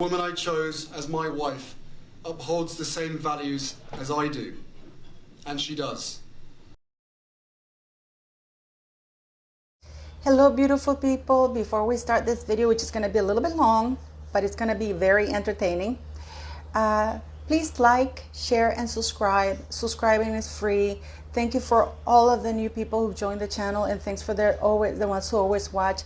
The woman I chose as my wife upholds the same values as I do, and she does. Hello beautiful people. Before we start this video, which is going to be a little bit long, but it's going to be very entertaining, please like, share, and subscribe. Subscribing is free. Thank you for all of the new people who've joined the channel, and thanks for the ones who always watch.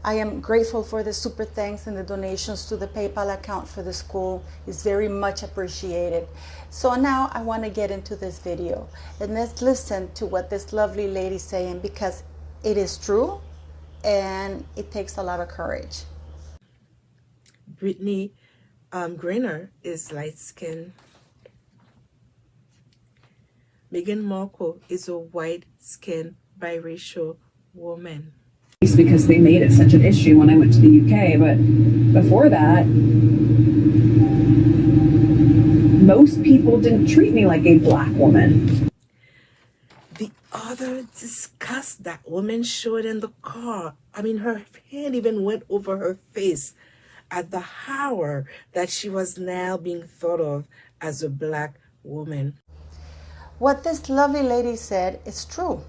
I am grateful for the super thanks and the donations to the PayPal account for the school. It's very much appreciated. So now I want to get into this video, and let's listen to what this lovely lady's saying, because it is true and it takes a lot of courage. Brittany Griner is light-skinned. Meghan Markle is a white-skinned biracial woman. Because they made it such an issue when I went to the UK, but before that, most people didn't treat me like a black woman. The other disgust that woman showed in the car, I mean, her hand even went over her face at the horror that she was now being thought of as a black woman. What this lovely lady said is true.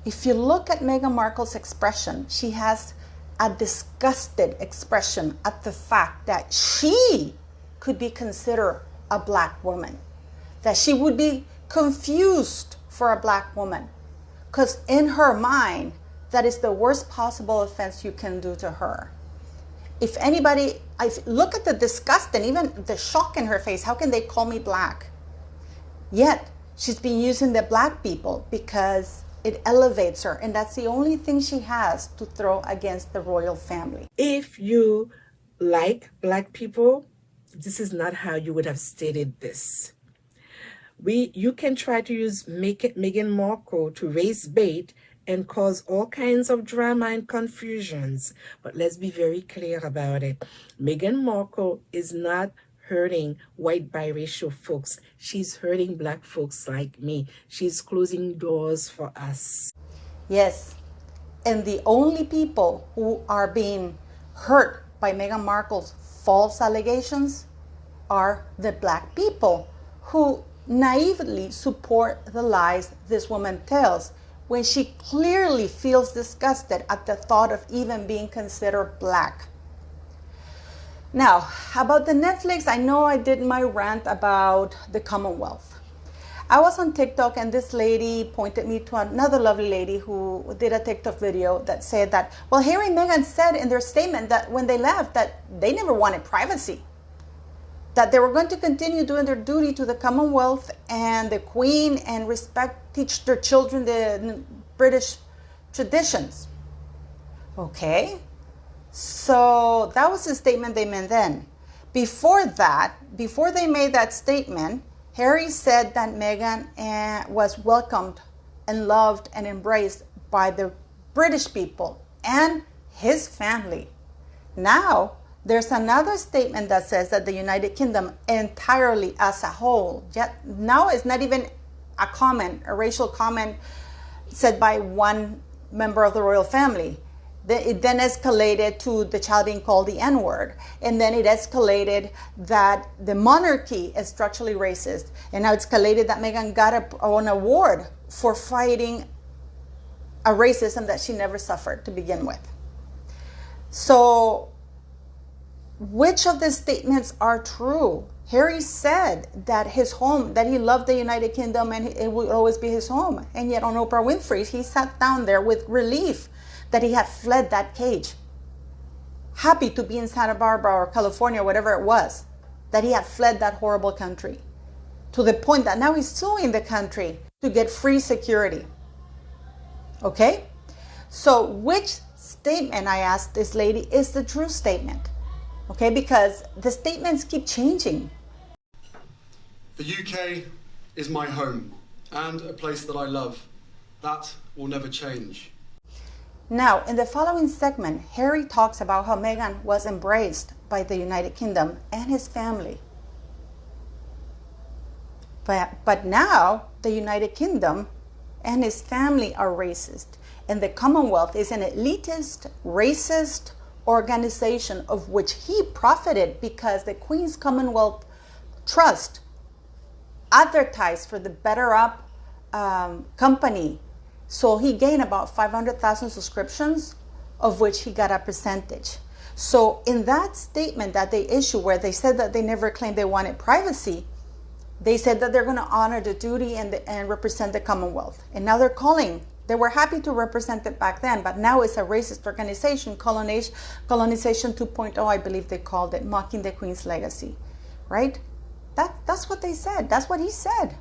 If you look at Meghan Markle's expression, she has a disgusted expression at the fact that she could be considered a black woman, that she would be confused for a black woman, because in her mind, that is the worst possible offense you can do to her. If anybody, look at the disgust and even the shock in her face. How can they call me black? Yet, she's been using the black people because it elevates her, and that's the only thing she has to throw against the royal family. If you like black people, this is not how you would have stated this. You can try to use Meghan Markle to raise bait and cause all kinds of drama and confusions. But let's be very clear about it. Meghan Markle is not hurting white biracial folks. She's hurting black folks like me. She's closing doors for us. Yes, and the only people who are being hurt by Meghan Markle's false allegations are the black people who naively support the lies this woman tells when she clearly feels disgusted at the thought of even being considered black. Now, about the Netflix, I know I did my rant about the Commonwealth. I was on TikTok and this lady pointed me to another lovely lady who did a TikTok video that said that, well, Harry and Meghan said in their statement that when they left that they never wanted privacy, that they were going to continue doing their duty to the Commonwealth and the Queen and teach their children the British traditions. Okay. So that was the statement they meant then. Before that, before they made that statement, Harry said that Meghan was welcomed and loved and embraced by the British people and his family. Now, there's another statement that says that the United Kingdom entirely as a whole, yet now it's not even a comment, a racial comment said by one member of the royal family. It then escalated to the child being called the N-word. And then it escalated that the monarchy is structurally racist. And now it's escalated that Meghan got an award for fighting a racism that she never suffered to begin with. So, which of the statements are true? Harry said that his home, that he loved the United Kingdom and it would always be his home. And yet on Oprah Winfrey, he sat down there with relief that he had fled that cage, happy to be in Santa Barbara or California, whatever it was, that he had fled that horrible country, to the point that now he's suing the country to get free security. Okay? So which statement, I asked this lady, is the true statement? Okay, because the statements keep changing. The UK is my home and a place that I love. That will never change. Now, in the following segment, Harry talks about how Meghan was embraced by the United Kingdom and his family. But now, the United Kingdom and his family are racist, and the Commonwealth is an elitist, racist, organization of which he profited because the Queen's Commonwealth Trust advertised for the Better Up company. So he gained about 500,000 subscriptions, of which he got a percentage. So in that statement that they issued, where they said that they never claimed they wanted privacy, they said that they're going to honor the duty and represent the Commonwealth. And now they're calling. They were happy to represent it back then, but now it's a racist organization, colonization 2.0, I believe they called it, mocking the Queen's legacy, right? That's what they said. That's what he said.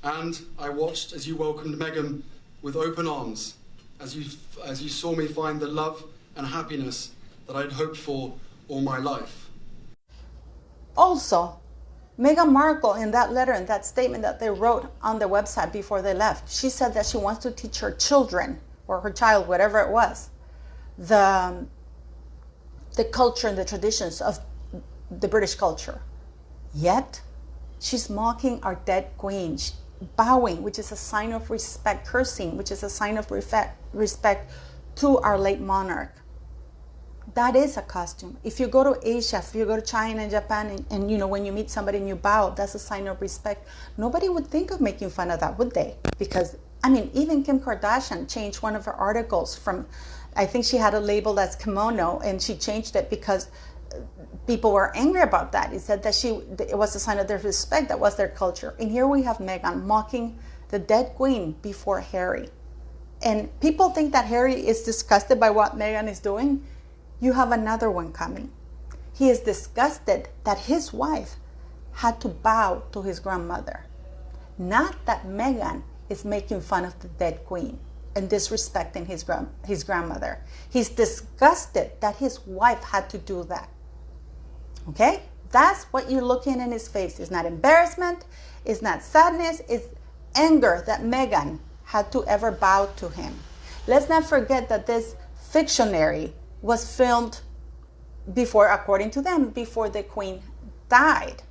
And I watched as you welcomed Meghan with open arms, as you saw me find the love and happiness that I'd hoped for all my life. Also, Meghan Markle, in that letter, in that statement that they wrote on the website before they left, she said that she wants to teach her children, or her child, whatever it was, the culture and the traditions of the British culture. Yet, she's mocking our dead queen, bowing, which is a sign of respect, cursing, which is a sign of respect to our late monarch. That is a costume. If you go to Asia, if you go to China and Japan, and you know, when you meet somebody and you bow, that's a sign of respect. Nobody would think of making fun of that, would they? Because, I mean, even Kim Kardashian changed one of her articles from, I think she had a label that's kimono, and she changed it because people were angry about that. It said that it was a sign of their respect, that was their culture. And here we have Meghan mocking the dead queen before Harry. And people think that Harry is disgusted by what Meghan is doing. You have another one coming. He is disgusted that his wife had to bow to his grandmother. Not that Meghan is making fun of the dead queen and disrespecting his grandmother. He's disgusted that his wife had to do that. Okay? That's what you're looking in his face. It's not embarrassment, it's not sadness, it's anger that Meghan had to ever bow to him. Let's not forget that this fictionary was filmed before, according to them, before the Queen died.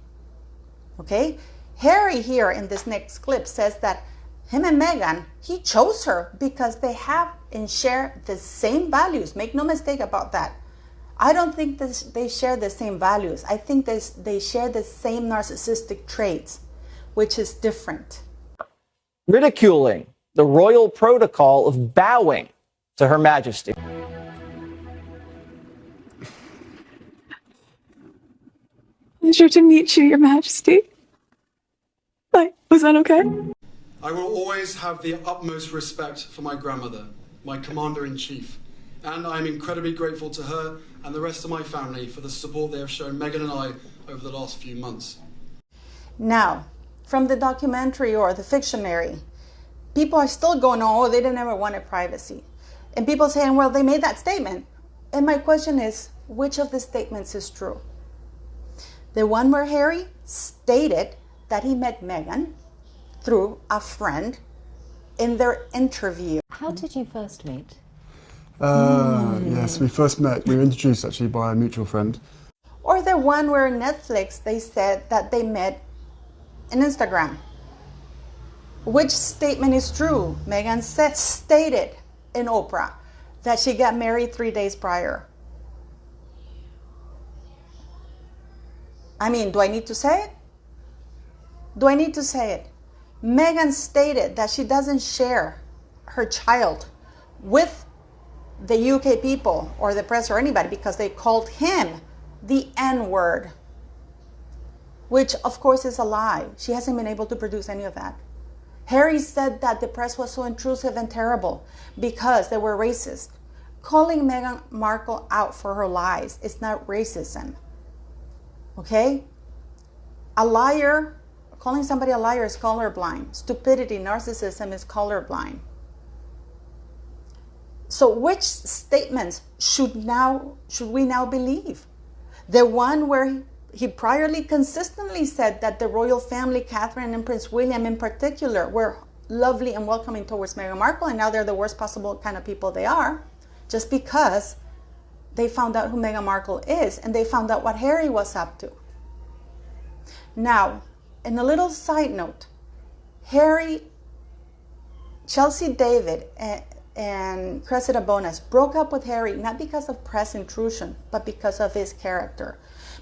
Okay? Harry here in this next clip says that him and Meghan, he chose her because they have and share the same values. Make no mistake about that. I don't think they share the same values. I think they share the same narcissistic traits, which is different. Ridiculing the royal protocol of bowing to Her Majesty. Pleasure to meet you, Your Majesty. Was that okay? I will always have the utmost respect for my grandmother, my commander-in-chief, and I am incredibly grateful to her and the rest of my family for the support they have shown Meghan and I over the last few months. Now, from the documentary or the fictionary, people are still going, oh, they didn't ever wanted privacy. And people saying, well, they made that statement. And my question is, which of the statements is true? The one where Harry stated that he met Meghan through a friend in their interview. How did you first meet? Yes, we first met. We were introduced actually by a mutual friend. Or the one where Netflix, they said that they met in Instagram. Which statement is true? Meghan stated in Oprah that she got married 3 days prior. I mean, do I need to say it? Do I need to say it? Meghan stated that she doesn't share her child with the UK people or the press or anybody because they called him the N-word, which of course is a lie. She hasn't been able to produce any of that. Harry said that the press was so intrusive and terrible because they were racist. Calling Meghan Markle out for her lies is not racism. Okay? A liar, calling somebody a liar is colorblind. Stupidity, narcissism is colorblind. So which statements should we now believe? The one where he priorly consistently said that the royal family, Catherine and Prince William in particular, were lovely and welcoming towards Meghan Markle, and now they're the worst possible kind of people they are, just because they found out who Meghan Markle is and they found out what Harry was up to. Now, in a little side note, Harry, Chelsea David, and Cressida Bonas broke up with Harry not because of press intrusion, but because of his character.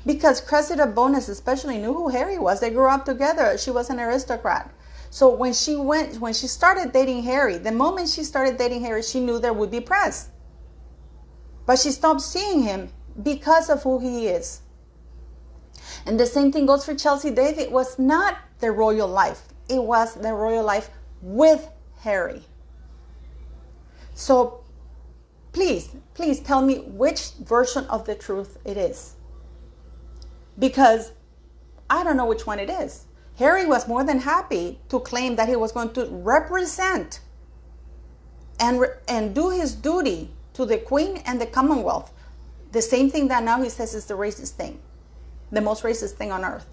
Because Cressida Bonas especially knew who Harry was. They grew up together. She was an aristocrat. So when she started dating Harry, the moment she started dating Harry, she knew there would be press. But she stopped seeing him because of who he is. And the same thing goes for Chelsea David. It was not the royal life. It was the royal life with Harry. So please tell me which version of the truth it is. Because I don't know which one it is. Harry was more than happy to claim that he was going to represent and do his duty to the Queen and the Commonwealth. The same thing that now he says is the racist thing. The most racist thing on earth.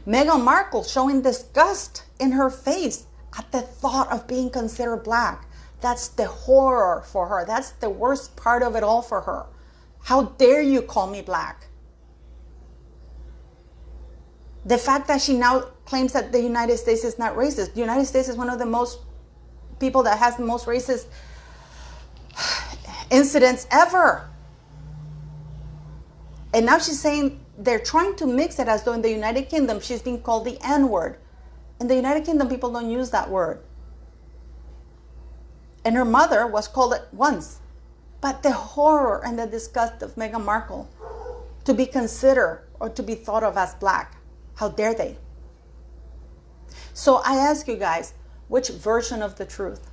Meghan Markle showing disgust in her face at the thought of being considered black. That's the horror for her. That's the worst part of it all for her. How dare you call me black? The fact that she now claims that the United States is not racist. The United States is one of the most people that has the most racist incidents ever. And now she's saying they're trying to mix it as though in the United Kingdom she's being called the N-word. In the United Kingdom, people don't use that word. And her mother was called it once. But the horror and the disgust of Meghan Markle to be considered or to be thought of as black. How dare they? So I ask you guys, which version of the truth?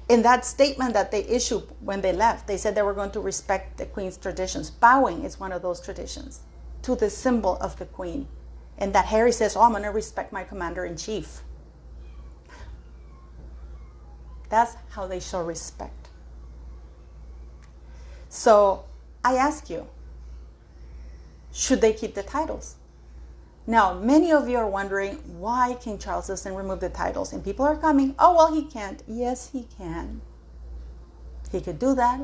In that statement that they issued when they left, they said they were going to respect the Queen's traditions. Bowing is one of those traditions to the symbol of the Queen. And that Harry says, oh, I'm going to respect my commander-in-chief. That's how they show respect. So I ask you, should they keep the titles? Now, many of you are wondering, why King Charles doesn't remove the titles? And people are coming, oh, well, he can't. Yes, he can. He could do that.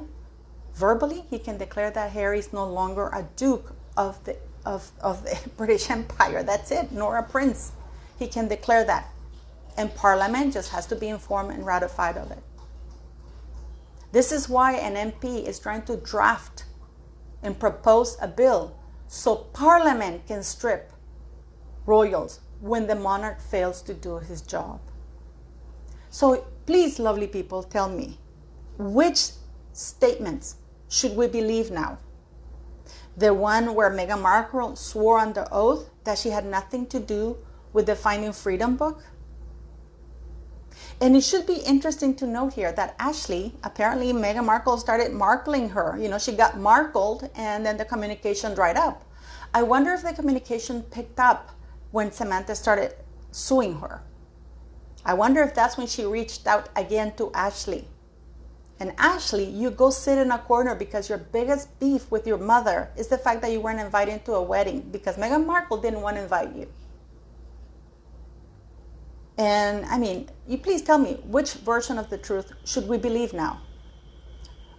Verbally, he can declare that Harry is no longer a duke of the British Empire. That's it, nor a prince. He can declare that. And Parliament just has to be informed and ratified of it. This is why an MP is trying to draft and propose a bill so Parliament can strip royals when the monarch fails to do his job. So please, lovely people, tell me, which statements should we believe now? The one where Meghan Markle swore under oath that she had nothing to do with the Finding Freedom book? And it should be interesting to note here that Ashley, apparently Meghan Markle started markling her. You know, she got markled and then the communication dried up. I wonder if the communication picked up when Samantha started suing her. I wonder if that's when she reached out again to Ashley. And Ashley, you go sit in a corner because your biggest beef with your mother is the fact that you weren't invited to a wedding because Meghan Markle didn't want to invite you. And I mean, you please tell me, which version of the truth should we believe now?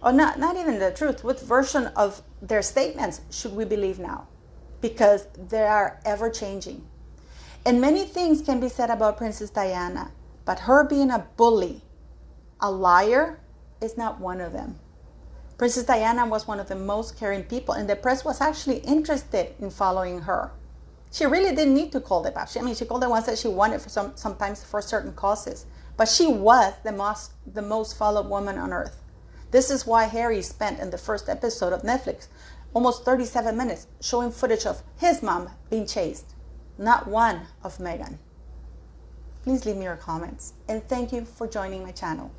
Or not even the truth, which version of their statements should we believe now? Because they are ever changing. And many things can be said about Princess Diana, but her being a bully, a liar, is not one of them. Princess Diana was one of the most caring people, and the press was actually interested in following her. She really didn't need to call the paps. I mean, she called the ones that she wanted for sometimes for certain causes. But she was the most followed woman on earth. This is why Harry spent in the first episode of Netflix almost 37 minutes showing footage of his mom being chased, not one of Meghan. Please leave me your comments, and thank you for joining my channel.